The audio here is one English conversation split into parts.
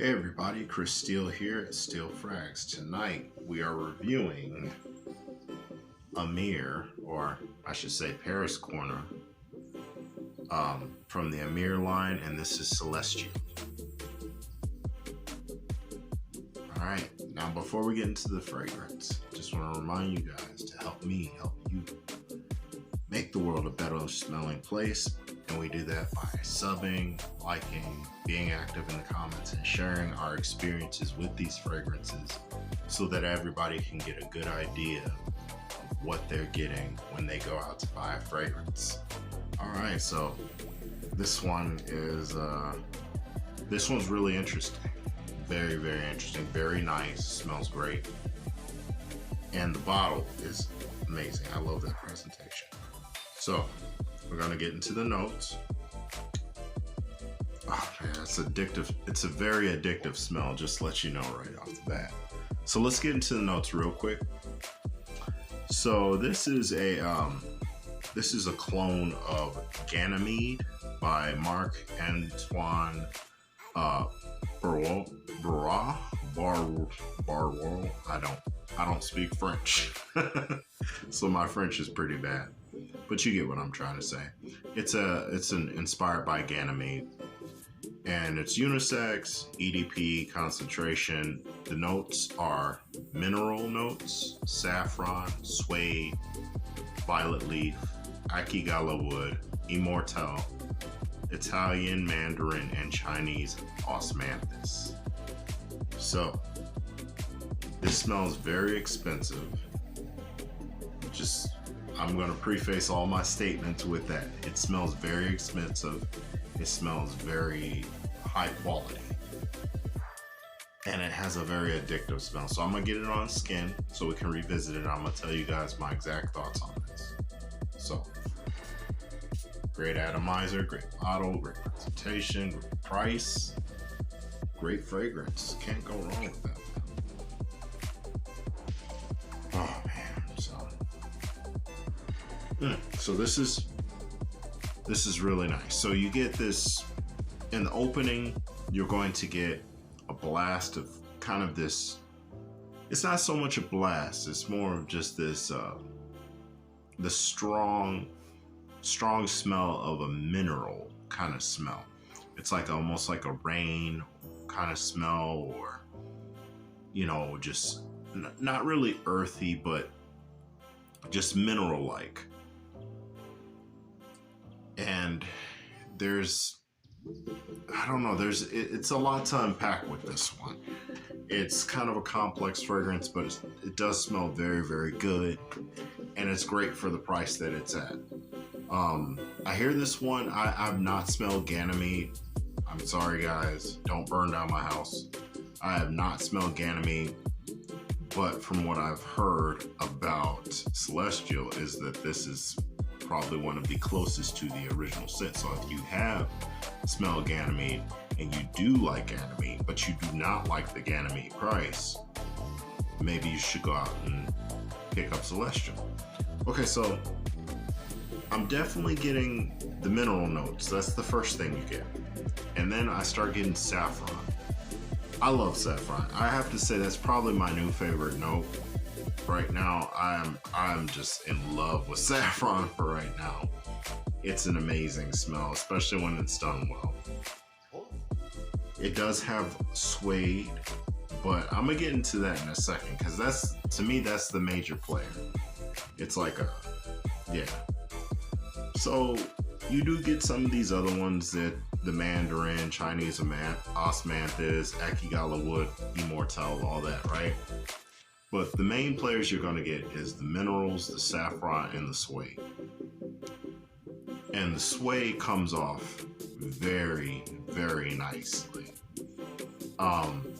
Hey everybody, Chris Steele here at Steel Frags. Tonight we are reviewing EMIR, or I should say Paris Corner, from the EMIR line, and this is Celestial. Alright, now before we get into the fragrance, just want to remind you guys to help me help you make the world a better smelling place. And we do that by subbing, liking, being active in the comments, and sharing our experiences with these fragrances so that everybody can get a good idea of what they're getting when they go out to buy a fragrance. All right, so this one is, this one's really interesting. Very, very interesting, very nice, smells great. And the bottle is amazing. I love that presentation. So, we're gonna get into the notes. Oh man, it's addictive. It's a very addictive smell, just to let you know right off the bat. So let's get into the notes real quick. So this is a clone of Ganymede by Marc Antoine Barrois. I don't speak French, so my French is pretty bad. But you get what I'm trying to say. It's inspired by Ganymede, and it's unisex, EDP, concentration. The notes are mineral notes: saffron, suede, violet leaf, akigala wood, immortelle, Italian Mandarin, and Chinese osmanthus. So this smells very expensive. I'm going to preface all my statements with that. It smells very expensive. It smells very high quality. And it has a very addictive smell. So I'm going to get it on skin so we can revisit it. I'm going to tell you guys my exact thoughts on this. So, great atomizer, great bottle, great presentation, great price, great fragrance. Can't go wrong with that. Oh man. So this is really nice. So you get this in the opening. You're going to get a blast of kind of this. It's not so much a blast. It's more of just this the strong smell of a mineral kind of smell. It's like almost like a rain kind of smell, or just not really earthy, but just mineral like. And it's a lot to unpack with this one. It's kind of a complex fragrance, but it does smell very, very good, and it's great for the price that it's at. I hear this one, I've not smelled Ganymede. I'm sorry guys, don't burn down my house. I have not smelled Ganymede, but from what I've heard about Celestial is that this is probably one of the closest to the original scent. So if you have smelled Ganymede and you do like Ganymede, but you do not like the Ganymede price, maybe you should go out and pick up Celestial. Okay, so I'm definitely getting the mineral notes. That's the first thing you get. And then I start getting saffron. I love saffron. I have to say that's probably my new favorite note. Right now, I'm just in love with saffron for right now. It's an amazing smell, especially when it's done well. It does have suede, but I'm gonna get into that in a second, because to me that's the major player. It's like yeah. So you do get some of these other ones, that the Mandarin, Chinese osmanthus, akigala wood, immortelle, all that, right? But the main players you're going to get is the minerals, the saffron, and the suede. And the suede comes off very, very nicely. I'm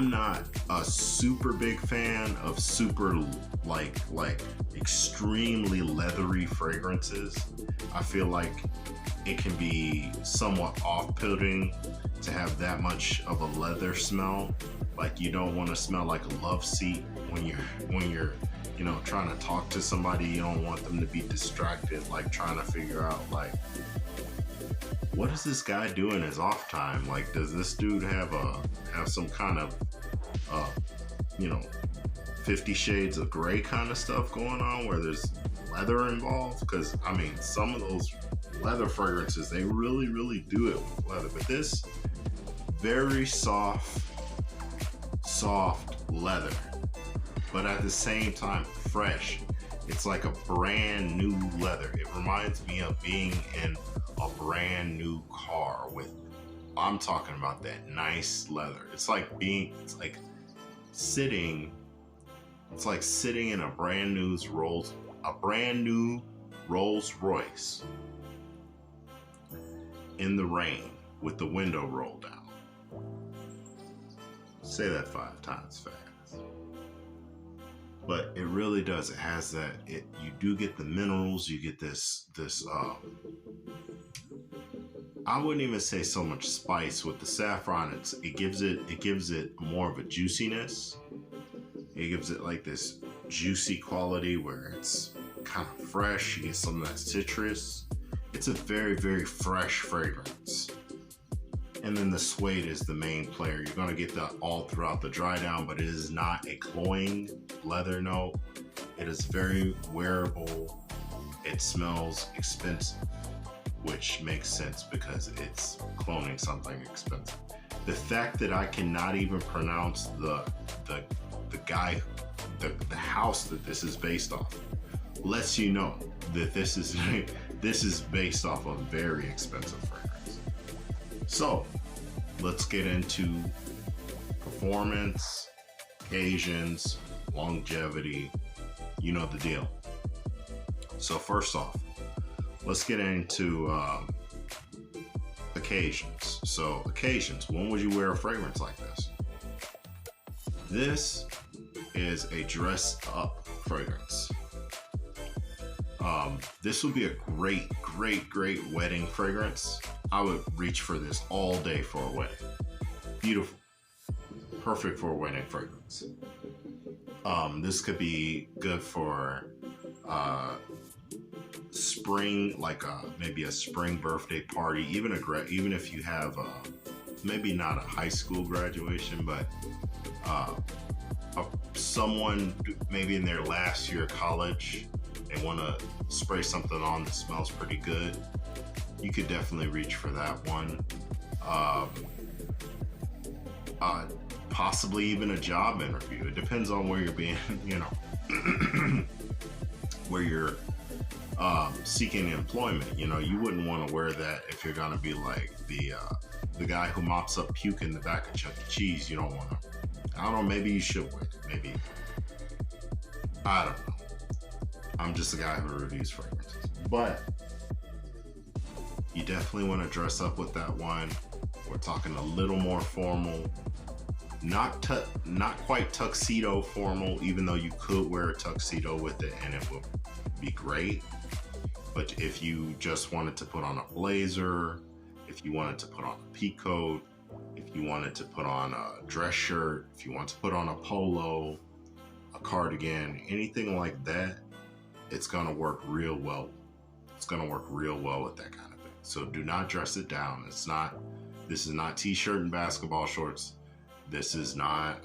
not a super big fan of super like extremely leathery fragrances. I feel like it can be somewhat off-putting to have that much of a leather smell. Like, you don't want to smell like a love seat when you're trying to talk to somebody. You don't want them to be distracted, like trying to figure out like what does this guy do in his off time? Like, does this dude have some kind of uh, you know, 50 Shades of Grey kind of stuff going on where there's leather involved? Because I mean, some of those leather fragrances, they really, really do it with leather. But this, very soft leather, but at the same time fresh. It's like a brand new leather. It reminds me of being in a brand new car with, I'm talking about that nice leather. It's like sitting in a brand new Rolls Royce in the rain with the window rolled down. Say that 5 times fast. But it really does. It has that. You do get the minerals. You get this. I wouldn't even say so much spice with the saffron. It gives it more of a juiciness. It gives it like this juicy quality where it's kind of fresh. You get some of that citrus. It's a very, very fresh fragrance. And then the suede is the main player. You're gonna get that all throughout the dry down, but it is not a cloying leather note. It is very wearable. It smells expensive, which makes sense because it's cloning something expensive. The fact that I cannot even pronounce the house that this is based off lets you know that this is based off a very expensive fragrance. So let's get into performance, occasions, longevity. You know the deal. So first off, let's get into occasions. So occasions, when would you wear a fragrance like this? This is a dress up fragrance. This would be a great wedding fragrance. I would reach for this all day for a wedding. Beautiful. Perfect for a wedding fragrance. This could be good for spring, like maybe a spring birthday party, even if you have maybe not a high school graduation, but someone maybe in their last year of college, they want to spray something on that smells pretty good. You could definitely reach for that one. Possibly even a job interview. It depends on where you're being, where you're seeking employment. You wouldn't want to wear that if you're gonna be like the guy who mops up puke in the back of Chuck E. Cheese. You don't want to. I don't know. Maybe you should wear it. Maybe. I don't know. I'm just a guy who reviews fragrances, but you definitely want to dress up with that one. We're talking a little more formal, not quite tuxedo formal, even though you could wear a tuxedo with it and it would be great. But if you just wanted to put on a blazer, if you wanted to put on a peacoat, if you wanted to put on a dress shirt, if you want to put on a polo, a cardigan, anything like that, it's gonna work real well. It's gonna work real well with that kind of thing. So do not dress it down. This is not t-shirt and basketball shorts. This is not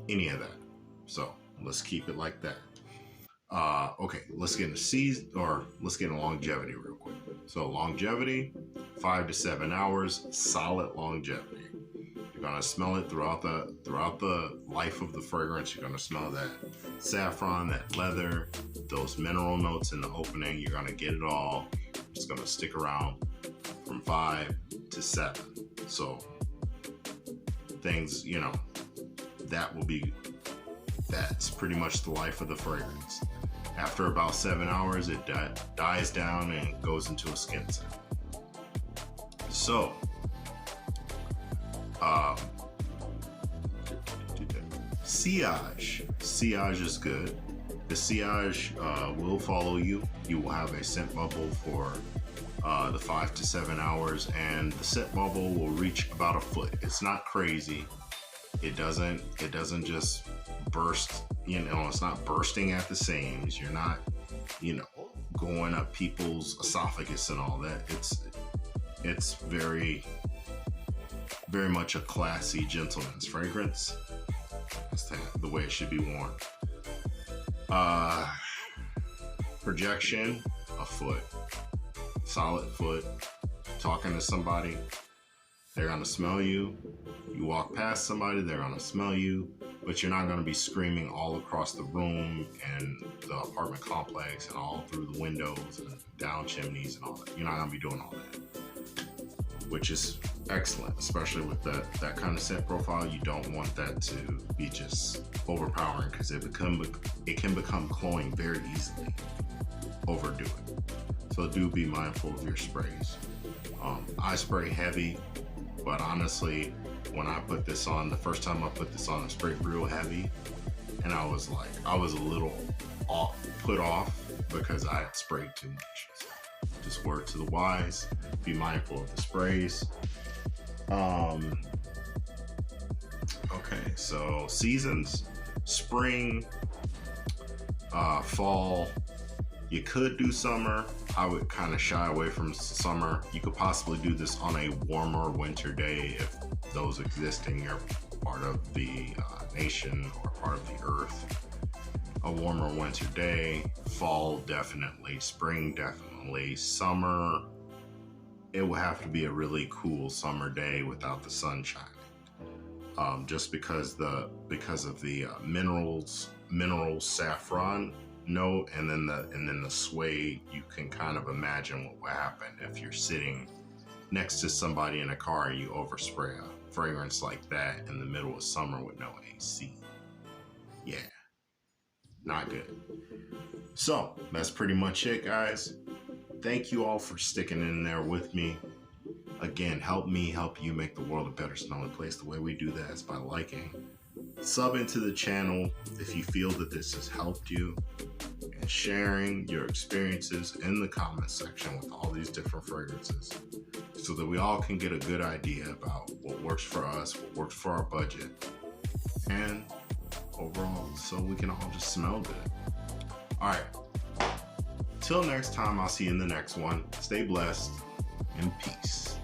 any of that. So let's keep it like that. Okay, let's get into longevity real quick. So longevity, 5 to 7 hours, solid longevity. You're gonna smell it throughout the life of the fragrance. You're gonna smell that saffron, that leather, those mineral notes in the opening. You're gonna get it all. It's gonna stick around from 5 to 7. So things, that's pretty much the life of the fragrance. After about 7 hours, it dies down and goes into a skin set. So, sillage. Sillage is good. The sillage will follow you. You will have a scent bubble for the 5 to 7 hours, and the scent bubble will reach about a foot. It's not crazy. It doesn't just burst. It's not bursting at the seams. You're not, going up people's esophagus and all that. It's very, very much a classy gentleman's fragrance. That's the way it should be worn. Projection, a foot, solid foot. Talking to somebody, they're gonna smell you. You walk past somebody, they're gonna smell you, but you're not gonna be screaming all across the room and the apartment complex and all through the windows and down chimneys and all that. You're not gonna be doing all that, which is excellent, especially with that kind of scent profile. You don't want that to be just overpowering, because it can become cloying very easily. Overdo it. So do be mindful of your sprays. I spray heavy, but honestly, when I put this on, the first time I put this on, I sprayed real heavy, and I was a little put off because I had sprayed too much. So just word to the wise, be mindful of the sprays. Okay, so seasons: spring, fall. You could do summer. I would kind of shy away from summer. You could possibly do this on a warmer winter day if those existing are part of the nation or part of the earth. A warmer winter day. Fall definitely. Spring definitely. Summer, it will have to be a really cool summer day without the sun shining. Just because of the mineral saffron note, and then the suede. You can kind of imagine what would happen if you're sitting next to somebody in a car and you overspray a fragrance like that in the middle of summer with no AC. Yeah, not good. So that's pretty much it, guys. Thank you all for sticking in there with me. Again, help me help you make the world a better smelling place. The way we do that is by liking, subbing to the channel if you feel that this has helped you, and sharing your experiences in the comment section with all these different fragrances, so that we all can get a good idea about what works for us, what works for our budget, and overall, so we can all just smell good. All right, till next time, I'll see you in the next one. Stay blessed and peace.